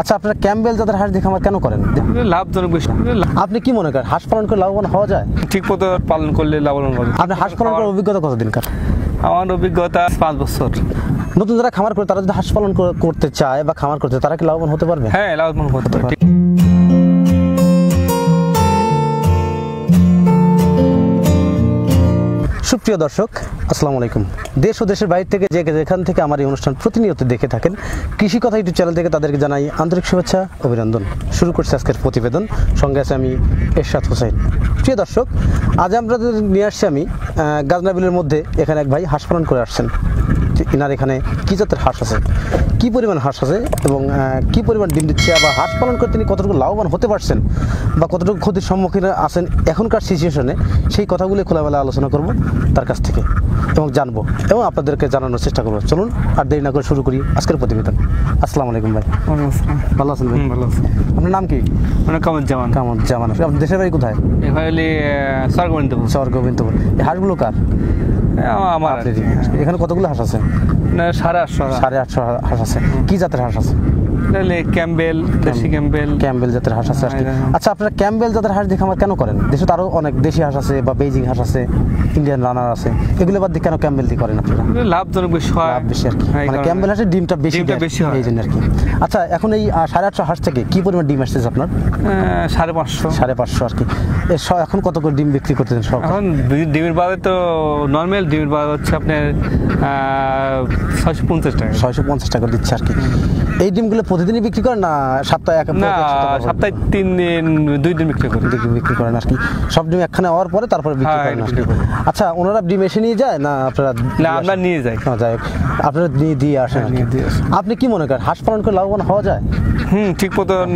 আচ্ছা, আপনারা ক্যাম্বেল জাতের হাঁস দিয়ে খামার কেন করেন? লাভজনক বেশি। আপনি কি মনে করেন হাঁস পালন করে লাভবান হওয়া যায়? ঠিক মতো পালন করলে লাভবান হবে। আপনি হাঁস পালন করার অভিজ্ঞতা কতদিনকার? আমার অভিজ্ঞতা 5 বছর। নতুন যারা খামার করে তারা যদি হাঁস পালন করতে চায় বা খামার করতে, তারা কি লাভবান হতে পারবে? হ্যাঁ, লাভবান হতে পারবে। সুপ্রিয় দর্শক, আসসালামু আলাইকুম। দেশ ও দেশের বাইরে থেকে যেখান থেকে আমার এই অনুষ্ঠান প্রতিনিয়ত দেখে থাকেন, কৃষি কথা ইউটিউব চ্যানেল থেকে তাদেরকে জানাই আন্তরিক শুভেচ্ছা, অভিনন্দন। শুরু করছি আজকের প্রতিবেদন, সঙ্গে আছে আমি এরশাদ হোসেন। প্রিয় দর্শক, আজ আপনাদের নিয়ে আসছি আমি গাজনাবিলের মধ্যে। এখানে এক ভাই হাঁস পালন করে আসছেন। ইনার এখানে কী জাতের হাঁস আছে, কী পরিমাণ হাঁস আছে এবং কী পরিমাণ ডিম দিচ্ছে, বা হাঁস পালন করে তিনি কতটুকু লাভবান হতে পারছেন বা কতটুকু ক্ষতির সম্মুখীন আছেন এখনকার সিচুয়েশনে, সেই কথাগুলি খোলামেলা আলোচনা করব তার কাছ থেকে এবং জানবো এবং আপনাদেরকে জানানোর চেষ্টা করবো। চলুন আর দেরি না করে শুরু করি আজকের প্রতিবেদন। আসসালামু আলাইকুম ভাই। ভালো আছেন ভাই? ভালো আছি। আপনার নাম কি? কামরুজ্জামান। কামরুজ্জামান। আপনার দেশের বাড়ি কোথায়? স্বর্গবিন্দুপুর। স্বর্গবিন্দুপুর। এই হাঁসগুলো কার? আমার। এখানে কতগুলো হাঁস আছে? 850 হাঁস আছে। কি জাতের হাঁস আছে? ক্যাম্বেল, দেশি ক্যাম্বেল। ক্যাম্বেল জাতের হাঁস আছে। আচ্ছা, আপনারা ক্যাম্বেল জাতের হাঁস দিয়ে খামার কেন করেন? দেশে তো আরো অনেক দেশি হাঁস আছে বা বেইজিং হাঁস আছে, ইন্ডিয়ান রানার আছে, এগুলো বাদ দিয়ে কেন ক্যাম্বেল দিয়ে করেন আপনারা? লাভজনক বেশি হয়। লাভ বেশি আর কি, মানে ক্যাম্বেল হাঁসের ডিমটা বেশি হয়, এই জন্য আর কি। আচ্ছা, এখন এই 850 হাঁস থেকে কি পরিমাণ ডিম আসছে আপনার? 550 আর কি। এখন কত করে ডিম বিক্রি করতেছেন সব? এখন ডিমের বাজার তো নর্মাল ডিমের বাজার হচ্ছে আপনার 650 টাকা। 650 টাকা দিচ্ছে আর কি। এই ডিমগুলো প্রতিদিনই বিক্রি করেন না সপ্তাহে সপ্তাহে 3 দিন 2 দিন বিক্রি করেন আর কি? সব ডিম একখানে হওয়ার পরে তারপরে বিক্রি করেন আর কি। আচ্ছা, ওনারা ডিম এসে নিয়ে যায় না আপনারা? না, আমরা নিয়ে যাই। যাই হোক, আপনারা দিয়ে আসেন। আপনি কি মনে করেন হাঁস পালন করে লাভবান হওয়া যায়? ঠিক মতন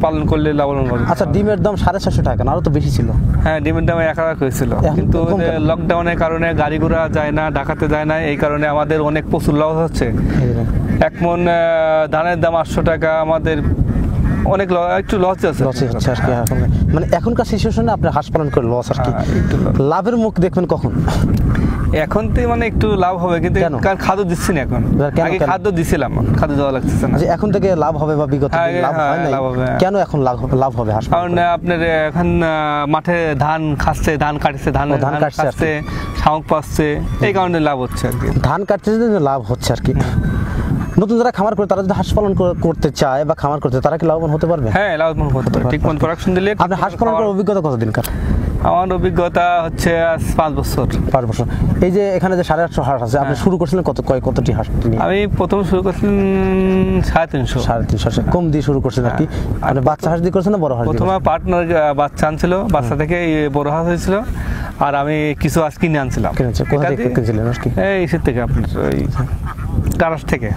পালন করলে লাভবান হবে। আচ্ছা, ডিমের দাম 650 টাকা, আরো তো বেশি ছিল। হ্যাঁ, ডিমের দাম 1000 হয়েছিল, কিন্তু লকডাউনের কারণে গাড়ি ঘোড়া যায় না, ঢাকাতে যায় না, এই কারণে আমাদের অনেক প্রচুর লস হচ্ছে। এক মন ধানের দাম 800 টাকা, আমাদের অনেক একটু লস হচ্ছে আর কি। মানে এখনকার সিচুয়েশনে আপনি হাঁস পালন করে লস আর কি। লাভের মুখ দেখবেন কখন? এখন তো মানে একটু লাভ হবে, কিন্তু কারণ খাদ্য দিচ্ছি না এখন। আগে খাদ্য দিছিলাম, খাদ্য দেওয়া লাগতেছে না। এখন থেকে লাভ হবে বা বিগত লাভ হয় না? কেন এখন লাভ হবে হাঁস? কারণ আপনার এখন মাঠে ধান খাচ্ছে, ধান কাটছে, ধান কাটছে, শামুক পাচ্ছে, এই কারণে লাভ হচ্ছে আর কি। ধান কাটছে লাভ হচ্ছে আর কি। নতুন যারা খামার করে তারা যদি হাঁস পালন করতে চায় বা খামার করতে, তারা কি লাভবান হতে পারবে? হ্যাঁ, লাভবান হতে পারবে। ঠিক মতো প্রোডাকশন দিলে। আপনি হাঁস পালন করার অভিজ্ঞতা কতদিনকার? আমার অভিজ্ঞতা হচ্ছে 5 বছর। 5 বছর। এই যে এখানে যে 850 হাঁস আছে, আপনি শুরু করছিলেন কতটি হাঁস? আমি প্রথম শুরু করছিলাম 350 কম দিয়ে শুরু করছেন আর কি। আপনি বাচ্চা হাঁস দিয়ে করছেন না বড় হাঁস? প্রথমে পার্টনার বাচ্চা আনছিল, বাচ্চা থেকে বড় হাঁস হয়েছিল, আর আমি কিছু হাঁস কিনে আনছিলাম। কোথা থেকে কিনেছিলেন হাঁস? এই থেকে আপনার ওই টারাস থেকে।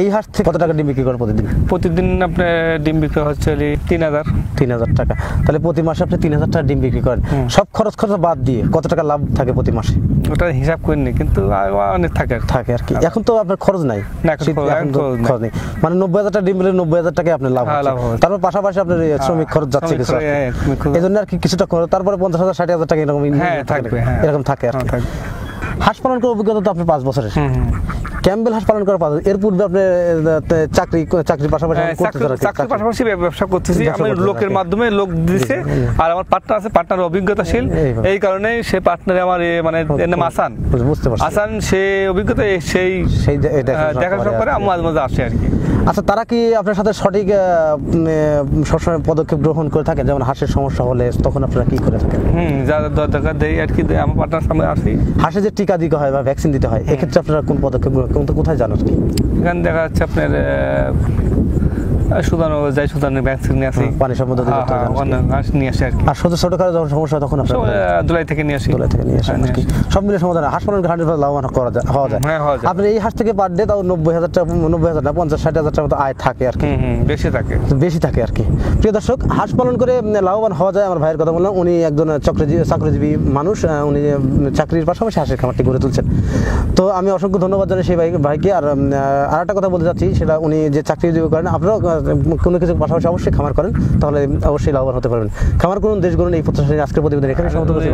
এই হাঁস থেকে কত টাকা ডিম বিক্রি করেন প্রতিদিন? প্রতিদিন আপনার ডিম বিক্রি হচ্ছে 3000 টাকা। তাহলে প্রতি মাসে আপনি 3000 টাকা ডিম বিক্রি করেন। সব খরচ বাদ দিয়ে কত টাকা লাভ থাকে প্রতি মাসে? ওটা হিসাব করিনি, কিন্তু অনেক থাকে আর কি। এখন তো আপনার খরচ নাই, খরচ নেই, মানে 90,000 টাকা ডিম পেলে 90,000 টাকায় আপনার লাভ হবে। তারপর পাশাপাশি আপনার শ্রমিক খরচ যাচ্ছে কিছু, এই জন্য আর কি কিছুটা খরচ। তারপরে 50,000 60,000 টাকা এরকম থাকে আর কি। হাঁস পালন করার অভিজ্ঞতা তো আপনি 5 বছরের। ক্যাম্বেল হাঁস পালন করার এর পূর্বে আপনি চাকরির পাশাপাশি ব্যবসা করতেছি। আমি লোকের মাধ্যমে লোক দিছে, আর আমার পার্টনার আছে, পার্টনার অভিজ্ঞতাশীল, এই কারণে সে পার্টনারে আমার মানে নাম আসান। বুঝতে পারছি। আসান সে অভিজ্ঞতা সেই দেখাশোনা করে আমি মাঝে মাঝে আসি আর কি। আচ্ছা, তারা কি আপনার সাথে সঠিক সবসময় পদক্ষেপ গ্রহণ করে থাকেন? যেমন হাঁসের সমস্যা হলে তখন আপনারা কি করে থাকেন? যা দরকার দেই আর কি, আমার পার্টনার সামনে আসি। হাঁসে যে টিকা দিতে হয় বা ভ্যাকসিন দিতে হয়, এক্ষেত্রে আপনারা কোন পদক্ষেপ কোথায় জানার কি? এখানে দেখা যাচ্ছে আপনার সুদানের ভ্যাকসিন নিয়ে আসি, পানি সম্বন্ধে নিয়ে আসি আর কি। আর ছোটখাটো যখন সমস্যা তখন দুলাই থেকে নিয়ে আসি আর কি। সব মিলে সমাধান। হাঁস পালন 100% লাভবান হওয়া যায়। আপনার এই হাঁস থেকে পার ডে তাও 90,000 টাকা, 90,000 না 50-60,000 টাকা মতো আয় থাকে আর কি। বেশি থাকে আর কি। প্রিয় দর্শক, হাঁস পালন করে লাভবান হওয়া যায়। আমার ভাইয়ের কথা বললাম, উনি একজন চাকরিজীবী মানুষ, উনি চাকরির পাশাপাশি হাঁসের খামারটি গড়ে তুলছেন। তো আমি অসংখ্য ধন্যবাদ জানাই সেই ভাইকে। আর আরেকটা কথা বলতে চাচ্ছি, সেটা উনি যে চাকরিজীবী করেন, আপনারাও কোনো কিছু পাশাপাশি অবশ্যই খামার করেন, তাহলে অবশ্যই লাভবান হতে পারবেন। খামার করুন, দেশ গড়ুন, এই প্রত্যাশা আজকের প্রতিবেদন এখানে সমাপ্ত করছি।